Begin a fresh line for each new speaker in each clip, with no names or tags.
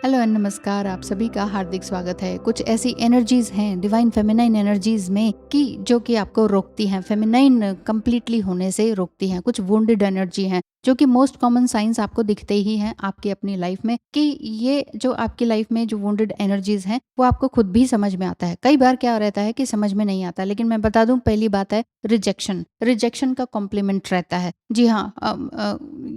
Hello and नमस्कार। आप सभी का हार्दिक स्वागत है। कुछ ऐसी एनर्जीज हैं डिवाइन फेमिनाइन एनर्जीज में कि जो कि आपको रोकती हैं, फेमिनाइन कंप्लीटली होने से रोकती हैं। कुछ वुंडेड एनर्जी हैं जो कि मोस्ट कॉमन साइंस आपको दिखते ही हैं आपकी अपनी लाइफ में कि ये जो आपकी लाइफ में जो वुंडेड एनर्जीज हैं वो आपको खुद भी समझ में आता है। कई बार क्या रहता है कि समझ में नहीं आता, लेकिन मैं बता दूं, पहली बात है रिजेक्शन। रिजेक्शन का कॉम्प्लीमेंट रहता है। जी हाँ,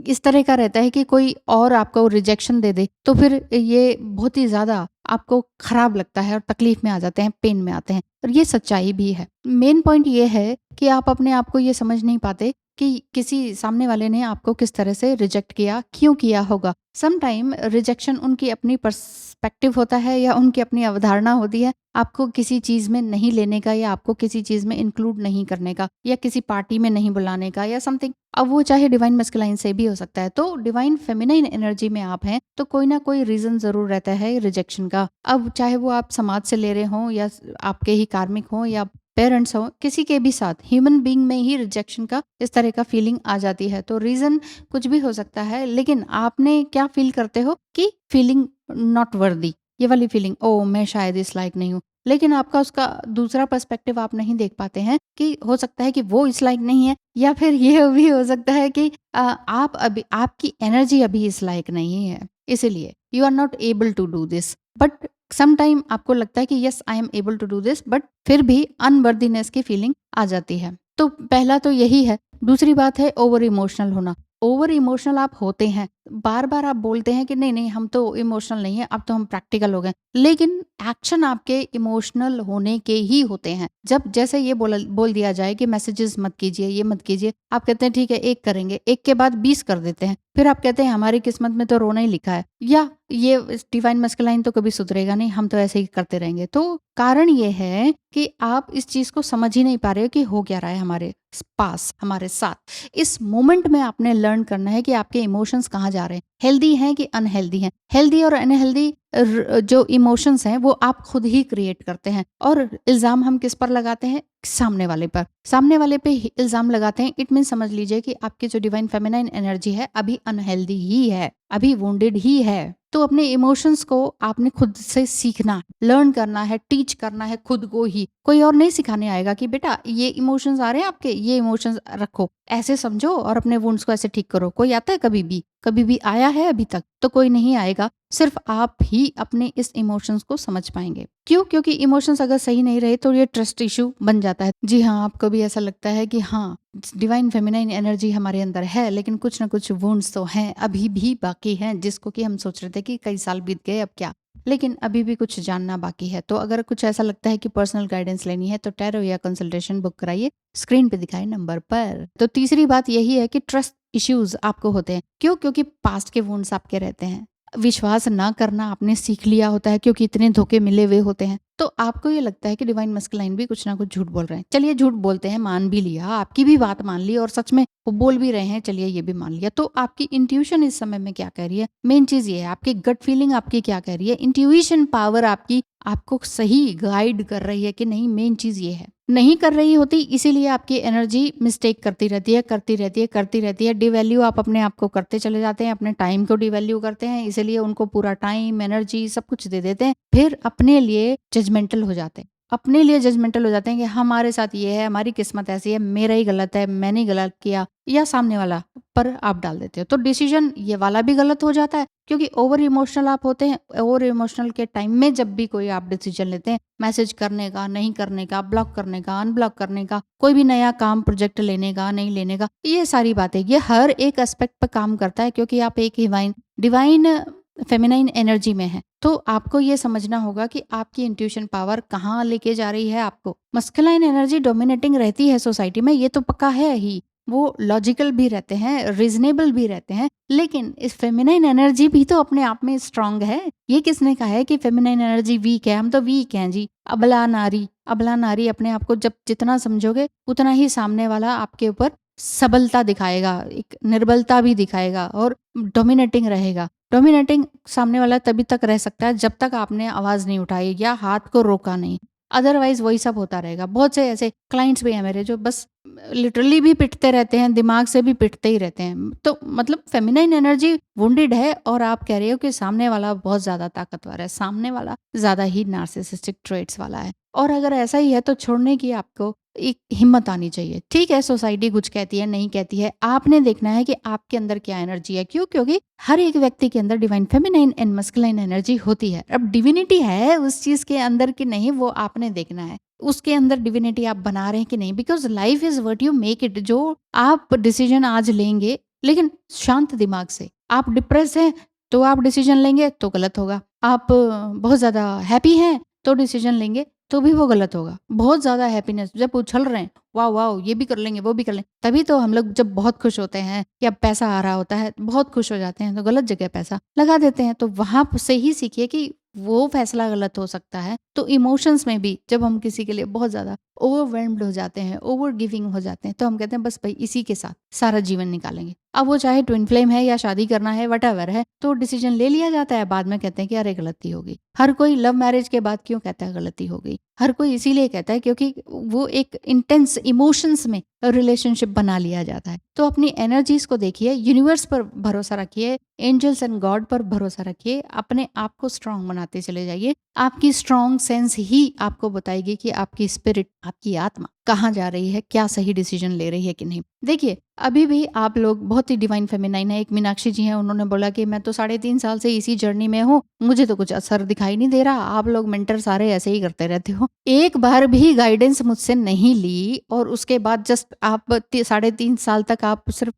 इस तरह का रहता है कि कोई और आपको रिजेक्शन दे दे तो फिर ये बहुत ही ज्यादा आपको खराब लगता है और तकलीफ में आ जाते हैं, पेन में आते हैं। और ये सच्चाई भी है। मेन पॉइंट ये है कि आप अपने आप को ये समझ नहीं पाते कि किसी सामने वाले ने आपको किस तरह से रिजेक्ट किया, क्यों किया होगा। सम टाइम रिजेक्शन उनकी अपनी पर्सपेक्टिव होता है या उनकी अपनी अवधारणा होती है आपको किसी चीज में नहीं लेने का, या आपको किसी चीज में इंक्लूड नहीं करने का, या किसी पार्टी में नहीं बुलाने का, या समथिंग। अब वो चाहे डिवाइन मस्कुलाइन से भी हो सकता है। तो डिवाइन फेमिनाइन एनर्जी में आप हैं तो कोई ना कोई रीजन जरूर रहता है रिजेक्शन का। अब चाहे वो आप समाज से ले रहे हो या आपके ही कार्मिक हो या पेरेंट्स हो, किसी के भी साथ ह्यूमन बीइंग में ही रिजेक्शन का इस तरह का फीलिंग आ जाती है। तो रीजन कुछ भी हो सकता है, लेकिन आपने क्या फील करते हो कि फीलिंग नॉट वर्दी, ये वाली फीलिंग, ओ मैं शायद इस लायक नहीं हूँ। लेकिन आपका उसका दूसरा पर्सपेक्टिव आप नहीं देख पाते हैं कि हो सकता है कि वो इस लायक नहीं है, या फिर ये भी हो सकता है कि आप अभी, आपकी एनर्जी अभी इस लायक नहीं है, इसीलिए you are not able to do this. But some time आपको लगता है कि yes I am able to do this, but फिर भी अनवर्दीनेस की फीलिंग आ जाती है। तो पहला तो यही है। दूसरी बात है ओवर इमोशनल होना। ओवर इमोशनल आप होते हैं, बार बार आप बोलते हैं कि नहीं नहीं हम तो इमोशनल नहीं है, अब तो हम प्रैक्टिकल हो गए, लेकिन एक्शन आपके इमोशनल होने के ही होते हैं। जब जैसे ये बोल दिया जाए कि मैसेजेस मत कीजिए, ये मत कीजिए, आप कहते हैं ठीक है एक करेंगे, एक के बाद 20 कर देते हैं, फिर आप कहते हैं हमारी किस्मत में तो रोना ही लिखा है, या ये डिवाइन मस्कुलाइन तो कभी सुधरेगा नहीं, हम तो ऐसे ही करते रहेंगे। तो कारण ये है कि आप इस चीज को समझ ही नहीं पा रहे हो कि हो क्या रहा है हमारे पास, हमारे साथ। इस मोमेंट में आपने लर्न करना है कि आपके इमोशंस कहाँ जा रहे हैं, हेल्दी हैं कि अनहेल्दी हैं। हेल्दी और अनहेल्दी जो इमोशंस हैं वो आप खुद ही क्रिएट करते हैं। और इल्जाम हम किस पर लगाते हैं? सामने वाले पर। सामने वाले पे इल्जाम लगाते हैं, इट मीन समझ लीजिए कि आपकी जो डिवाइन फेमिनाइन एनर्जी है अभी अनहेल्दी ही है, अभी वुंडेड ही है। तो अपने इमोशंस को आपने खुद से सीखना, लर्न करना है, टीच करना है खुद को ही। कोई और नहीं सिखाने आएगा कि बेटा ये इमोशंस आ रहे हैं आपके, ये इमोशंस रखो, ऐसे समझो और अपने वुंड्स को ऐसे ठीक करो। कोई आता है कभी भी? कभी भी आया है अभी तक? तो कोई नहीं आएगा। सिर्फ आप ही अपने इस इमोशंस को समझ पाएंगे। क्यों? क्योंकि इमोशंस अगर सही नहीं रहे तो ये ट्रस्ट इशू बन जाता है। जी हाँ, आपको भी ऐसा लगता है कि हाँ डिवाइन फेमिनाइन एनर्जी हमारे अंदर है, लेकिन कुछ ना कुछ वुंड्स तो हैं, अभी भी बाकी हैं, जिसको कि हम सोच रहे थे कि कई साल बीत गए अब क्या, लेकिन अभी भी कुछ जानना बाकी है। तो अगर कुछ ऐसा लगता है कि पर्सनल गाइडेंस लेनी है तो टैरो या कंसल्टेशन बुक कराइए स्क्रीन पे दिखाए नंबर पर। तो तीसरी बात यही है कि ट्रस्ट इश्यूज आपको होते हैं। क्यों? क्योंकि पास्ट के वुंड्स आपके रहते हैं। विश्वास ना करना आपने सीख लिया होता है क्योंकि इतने धोखे मिले हुए होते हैं। तो आपको ये लगता है कि डिवाइन मस्कुलाइन भी कुछ ना कुछ झूठ बोल रहे हैं। चलिए झूठ बोलते हैं, मान भी लिया, आपकी भी बात मान ली और सच में वो बोल भी रहे हैं, चलिए ये भी मान लिया। तो आपकी इंट्यूशन इस समय में क्या कह रही है? मेन चीज ये है, आपकी गट फीलिंग आपकी क्या कह रही है? इंट्यूशन पावर आपकी आपको सही गाइड कर रही है कि नहीं? मेन चीज ये है। नहीं कर रही होती, इसीलिए आपकी एनर्जी मिस्टेक करती रहती है, करती रहती है, करती रहती है। डिवैल्यू आप अपने आप को करते चले जाते हैं, अपने टाइम को डिवैल्यू करते हैं, इसीलिए उनको पूरा टाइम, एनर्जी सब कुछ दे देते हैं। फिर अपने लिए जजमेंटल हो जाते हैं, अपने लिए जजमेंटल हो जाते हैं कि हमारे साथ ये है, हमारी किस्मत ऐसी है, मेरा ही गलत है, मैंने ही गलत किया, या सामने वाला पर आप डाल देते हो। तो डिसीजन ये वाला भी गलत हो जाता है क्योंकि ओवर इमोशनल आप होते हैं। ओवर इमोशनल के टाइम में जब भी कोई आप डिसीजन लेते हैं, मैसेज करने का, नहीं करने का, ब्लॉक करने का, अनब्लॉक करने का, कोई भी नया काम प्रोजेक्ट लेने का, नहीं लेने का, ये सारी बातें, ये हर एक एस्पेक्ट पर काम करता है क्योंकि आप एक डिवाइन फेमिनाइन एनर्जी में है। तो आपको ये समझना होगा कि आपकी इंट्यूशन पावर कहाँ लेके जा रही है आपको। मस्कुलाइन एनर्जी डोमिनेटिंग रहती है सोसाइटी में, ये तो पक्का है ही। वो लॉजिकल भी रहते हैं, रीजनेबल भी रहते हैं, लेकिन इस फेमिनाइन एनर्जी भी तो अपने आप में स्ट्रांग है। ये किसने कहा है कि फेमिनाइन एनर्जी वीक है? हम तो वीक हैं जी। अबला नारी, अबला नारी अपने आप को जब जितना समझोगे उतना ही सामने वाला आपके ऊपर सबलता दिखाएगा, एक निर्बलता भी दिखाएगा और डोमिनेटिंग रहेगा। डोमिनेटिंग सामने वाला तभी तक रह सकता है जब तक आपने आवाज नहीं उठाई या हाथ को रोका नहीं, अदरवाइज वही सब होता रहेगा। बहुत से ऐसे क्लाइंट्स भी हैं मेरे जो बस लिटरली भी पिटते रहते हैं, दिमाग से भी पिटते ही रहते हैं। तो मतलब फेमिनाइन एनर्जी वुंडेड है और आप कह रहे हो कि सामने वाला बहुत ज़्यादा ताकतवर है, सामने वाला ज़्यादा ही नार्सिसिस्टिक ट्रेट्स वाला है। और अगर ऐसा ही है तो छोड़ने की आपको एक हिम्मत आनी चाहिए। ठीक है, सोसाइटी कुछ कहती है, नहीं कहती है, आपने देखना है कि आपके अंदर क्या एनर्जी है। क्यों? क्योंकि हर एक व्यक्ति के अंदर divine feminine and masculine energy होती है। अब डिविनिटी है उस चीज़ के अंदर कि नहीं, वो आपने देखना है। उसके अंदर डिविनिटी आप बना रहे हैं कि नहीं, because life is what you make it. जो आप डिसीजन आज लेंगे, लेकिन शांत दिमाग से, आप डिप्रेस हैं तो आप डिसीजन लेंगे तो गलत होगा। आप बहुत ज़्यादा हैप्पी हैं तो डिसीजन लेंगे तो भी वो गलत होगा। बहुत ज़्यादा हैप्पीनेस जब उछल रहे हैं, वाह वाह ये भी कर लेंगे वो भी कर लेंगे, तभी तो हम लोग जब बहुत खुश होते हैं या पैसा आ रहा होता है, बहुत खुश हो जाते हैं, तो गलत जगह पैसा लगा देते हैं। तो वहां से ही सीखिए कि वो फैसला गलत हो सकता है। तो इमोशंस में भी जब हम किसी के लिए बहुत ज़्यादा ओवरवेल्म्ड हो जाते हैं, ओवर गिविंग हो जाते हैं, तो हम कहते हैं बस भाई इसी के साथ सारा जीवन निकालेंगे। अब वो चाहे ट्विन फ्लेम है या शादी करना है, वटएवर है, तो डिसीजन ले लिया जाता है। बाद में कहते हैं कि अरे गलती हो गई। हर कोई लव मैरिज के बाद क्यों कहता है गलती हो गई? हर कोई इसीलिए कहता है क्योंकि वो एक इंटेंस इमोशंस में रिलेशनशिप बना लिया जाता है। तो अपनी एनर्जीज को देखिए, यूनिवर्स पर भरोसा रखिए, एंजल्स एंड गॉड पर भरोसा रखिए, अपने आप को स्ट्रांग बनाते चले जाइए। आपकी स्ट्रांग सेंस ही आपको बताएगी कि आपकी स्पिरिट, आपकी आत्मा कहाँ जा रही है, क्या सही डिसीजन ले रही है कि नहीं। देखिए, अभी भी आप लोग बहुत ही डिवाइन फेमिनाइन है। एक मीनाक्षी जी हैं, उन्होंने बोला कि मैं तो 3.5 साल से इसी जर्नी में हूँ, मुझे तो कुछ असर दिखाई नहीं दे रहा। आप लोग मेंटर सारे ऐसे ही करते रहते हो, एक बार भी गाइडेंस मुझसे नहीं ली और उसके बाद जस्ट आप 3.5 साल तक आप सिर्फ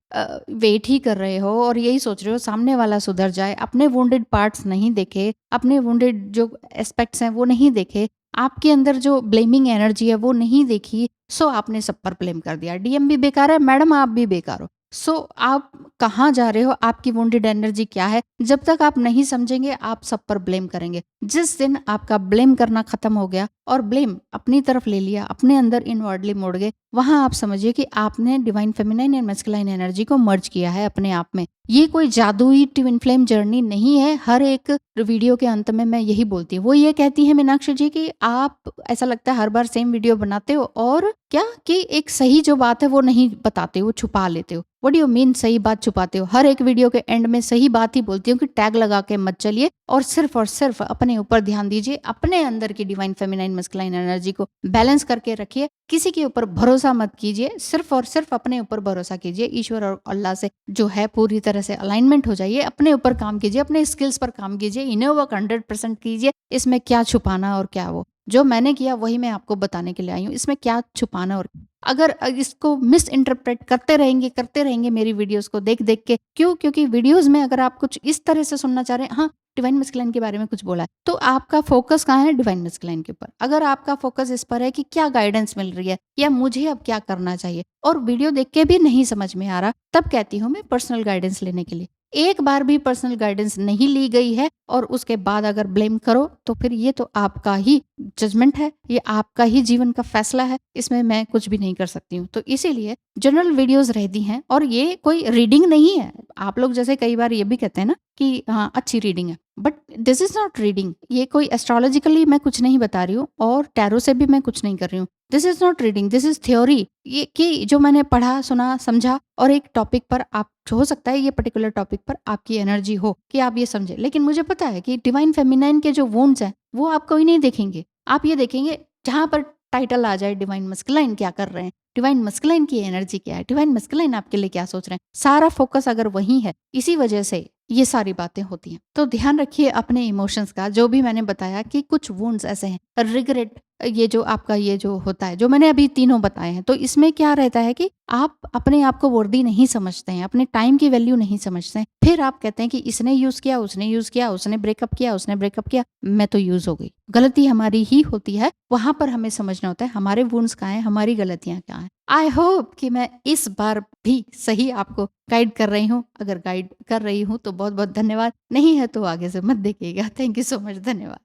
वेट ही कर रहे हो और यही सोच रहे हो सामने वाला सुधर जाए। अपने वुंडेड पार्ट्स नहीं देखे, अपने वुंडेड जो एस्पेक्ट्स हैं वो नहीं देखे, आपके अंदर जो ब्लेमिंग एनर्जी है वो नहीं देखी। सो आपने सब पर ब्लेम कर दिया। डीएम भी बेकार है, मैडम आप भी बेकार हो। सो आप कहाँ जा रहे हो, आपकी वुंडेड एनर्जी क्या है, जब तक आप नहीं समझेंगे आप सब पर ब्लेम करेंगे। जिस दिन आपका ब्लेम करना खत्म हो गया और ब्लेम अपनी तरफ ले लिया, अपने अंदर इनवर्डली मोड़ गए, वहां आप समझिए कि आपने divine feminine and masculine energy को मर्ज किया है अपने आप में। ये कोई जादुई ट्विन फ्लेम जर्नी नहीं है। हर एक वीडियो के अंत में मैं यही बोलती हूँ। वो ये कहती है मीनाक्षी जी कि आप, ऐसा लगता है हर बार सेम वीडियो बनाते हो और क्या कि एक सही जो बात है वो नहीं बताते हो, छुपा लेते हो। व्हाट डू यू मीन सही बात छुपाते हो? हर एक वीडियो के एंड में सही बात ही बोलती हूँ कि टैग लगा के मत चलिए और सिर्फ अपने ऊपर ध्यान दीजिए, अपने अंदर की डिवाइन फेमिनाइन मस्कुलाइन एनर्जी को बैलेंस करके रखिए। किसी के ऊपर भरोसा मत कीजिए, सिर्फ और सिर्फ अपने ऊपर भरोसा कीजिए। ईश्वर और अल्लाह से जो है पूरी तरह से अलाइनमेंट हो जाइए, अपने ऊपर काम कीजिए, अपने स्किल्स पर काम कीजिए, इनर वर्क 100% कीजिए। इसमें क्या छुपाना और क्या वो जो मैंने किया वही मैं आपको बताने के लिए आई हूँ। इसमें क्या छुपाना और अगर इसको मिस इंटरप्रेट करते रहेंगे मेरी वीडियोस को देख देख के, क्यों? क्योंकि वीडियोस में अगर आप कुछ इस तरह से सुनना चाह रहे हैं, हाँ डिवाइन मस्कुलाइन के बारे में कुछ बोला है, तो आपका फोकस कहाँ है? डिवाइन मस्कुलाइन के ऊपर। अगर आपका फोकस इस पर है कि क्या गाइडेंस मिल रही है या मुझे अब क्या करना चाहिए, और वीडियो देख के भी नहीं समझ में आ रहा, तब कहती हूँ मैं पर्सनल गाइडेंस लेने के लिए। एक बार भी पर्सनल गाइडेंस नहीं ली गई है और उसके बाद अगर ब्लेम करो तो फिर ये तो आपका ही जजमेंट है, ये आपका ही जीवन का फैसला है, इसमें मैं कुछ भी नहीं कर सकती हूँ। तो इसीलिए जनरल वीडियोस रहती हैं और ये कोई रीडिंग नहीं है। आप लोग जैसे कई बार ये भी कहते हैं ना कि हाँ अच्छी रीडिंग है, but this is not reading. ये कोई एस्ट्रोलॉजिकली मैं कुछ नहीं बता रही हूँ और टैरो से भी मैं कुछ नहीं कर रही हूँ। This is not reading, this is theory. ये कि जो मैंने पढ़ा, सुना, समझा और एक टॉपिक पर आप, हो सकता है ये पर्टिकुलर टॉपिक पर आपकी एनर्जी हो कि आप ये समझे, लेकिन मुझे पता है कि डिवाइन फेमिनाइन के जो वोन्स हैं वो आप कोई नहीं देखेंगे। आप ये देखेंगे जहां पर टाइटल आ जाए डिवाइन मस्कुलाइन क्या कर रहे हैं, डिवाइन मस्कुलाइन की एनर्जी क्या है, डिवाइन मस्कुलाइन आपके लिए क्या सोच रहे हैं, सारा फोकस अगर वही है। इसी वजह से ये सारी बातें होती हैं। तो ध्यान रखिए अपने इमोशंस का। जो भी मैंने बताया कि कुछ वुंड्स ऐसे हैं, रिग्रेट, ये जो आपका ये जो होता है, जो मैंने अभी तीनों बताए हैं, तो इसमें क्या रहता है कि आप अपने आप को वर्दी नहीं समझते हैं, अपने टाइम की वैल्यू नहीं समझते हैं। फिर आप कहते हैं कि इसने यूज किया, उसने यूज किया, उसने ब्रेकअप किया, उसने ब्रेकअप किया, मैं तो यूज हो गई। गलती हमारी ही होती है, वहां पर हमें समझना होता है हमारे वुंड्स कहाँ हैं, हमारी गलतियां क्या हैं। आई होप कि मैं इस बार भी सही आपको गाइड कर रही हूँ। अगर गाइड कर रही हूँ तो बहुत बहुत धन्यवाद, नहीं है तो आगे से मत देखिएगा। थैंक यू सो मच, धन्यवाद।